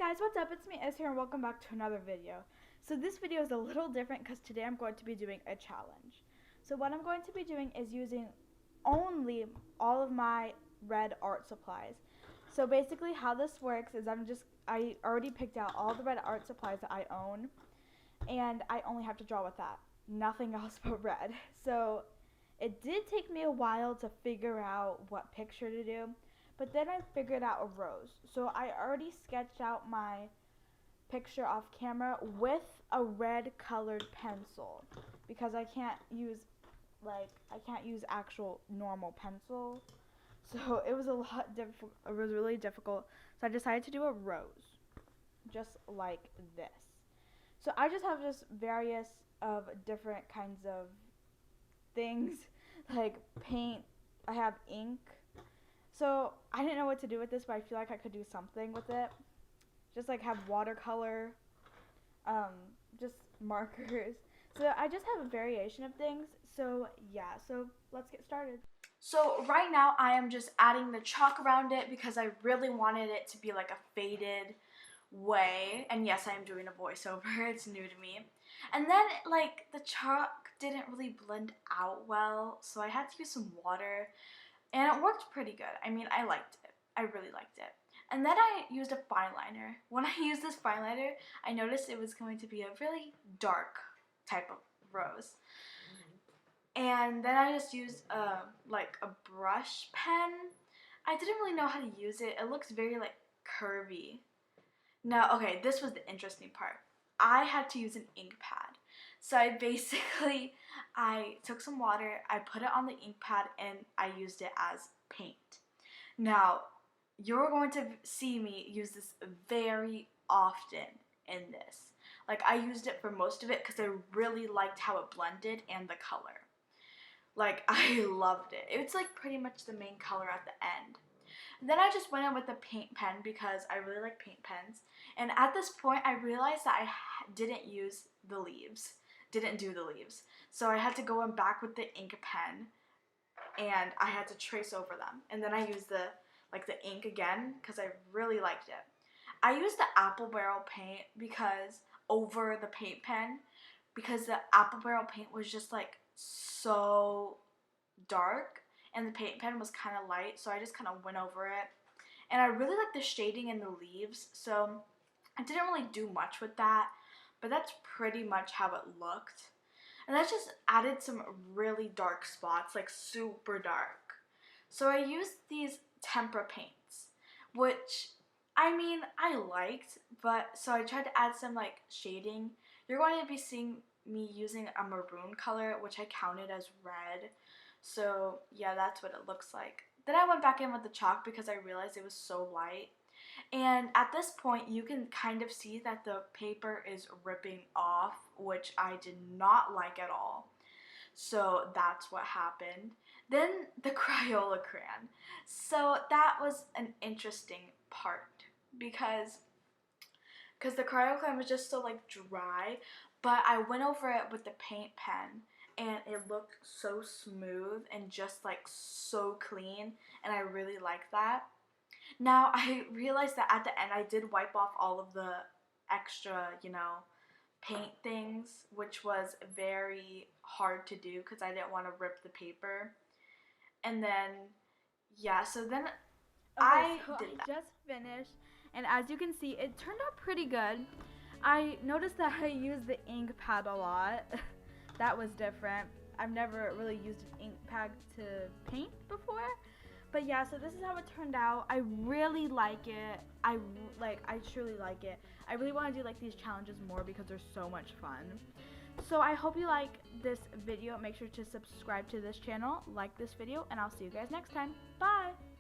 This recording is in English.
guys, what's up? It's me, Ez here, and welcome back to another video. So this video is a little different because today I'm going to be doing a challenge. So what I'm going to be doing is using only all of my red art supplies. So basically how this works is I already picked out all the red art supplies that I own, and I only have to draw with that. Nothing else but red. So it did take me a while to figure out what picture to do. But then I figured out a rose. So I already sketched out my picture off camera with a red colored pencil because I can't use actual normal pencil. So it was it was really difficult. So I decided to do a rose just like this. So I just have just various of different kinds of things like paint. I have ink. So I didn't know what to do with this, but I feel like I could do something with it. Just like have watercolor, just markers. So I just have a variation of things. So yeah, so let's get started. So right now I am just adding the chalk around it because I really wanted it to be like a faded way. And yes, I am doing a voiceover. It's new to me. And then like the chalk didn't really blend out well, so I had to use some water. And it worked pretty good. I mean, I liked it. I really liked it. And then I used a fine liner. When I used this fine liner, I noticed it was going to be a really dark type of rose. And then I just used like a brush pen. I didn't really know how to use it. It looks very like curvy. Now, okay, this was the interesting part. I had to use an ink pad. So I took some water, I put it on the ink pad, and I used it as paint. Now, you're going to see me use this very often in this. Like, I used it for most of it because I really liked how it blended and the color. Like, I loved it. It's like pretty much the main color at the end. Then I just went in with the paint pen because I really like paint pens. And at this point, I realized that I didn't do the leaves. So I had to go in back with the ink pen and I had to trace over them. And then I used the ink again because I really liked it. I used the apple barrel paint over the paint pen because the apple barrel paint was just like so dark and the paint pen was kind of light, so I just kind of went over it. And I really like the shading in the leaves, so I didn't really do much with that, but that's pretty much how it looked. And I just added some really dark spots, like super dark. So I used these tempera paints, which, I mean, I liked, but so I tried to add some like shading. You're going to be seeing me using a maroon color, which I counted as red. So yeah, that's what it looks like. Then I went back in with the chalk because I realized it was so light. And at this point, you can kind of see that the paper is ripping off, which I did not like at all. So that's what happened. Then the Crayola crayon. So that was an interesting part because the Crayola crayon was just so like dry, but I went over it with the paint pen and it looked so smooth and just like so clean, and I really like that. Now, I realized that at the end I did wipe off all of the extra, paint things, which was very hard to do because I didn't want to rip the paper. And then, yeah, so then I just finished, and as you can see, it turned out pretty good. I noticed that I used the ink pad a lot. That was different. I've never really used an ink pad to paint before. But yeah, so this is how it turned out. I really like it. I truly like it. I really want to do like these challenges more because they're so much fun. So I hope you like this video. Make sure to subscribe to this channel, like this video, and I'll see you guys next time. Bye!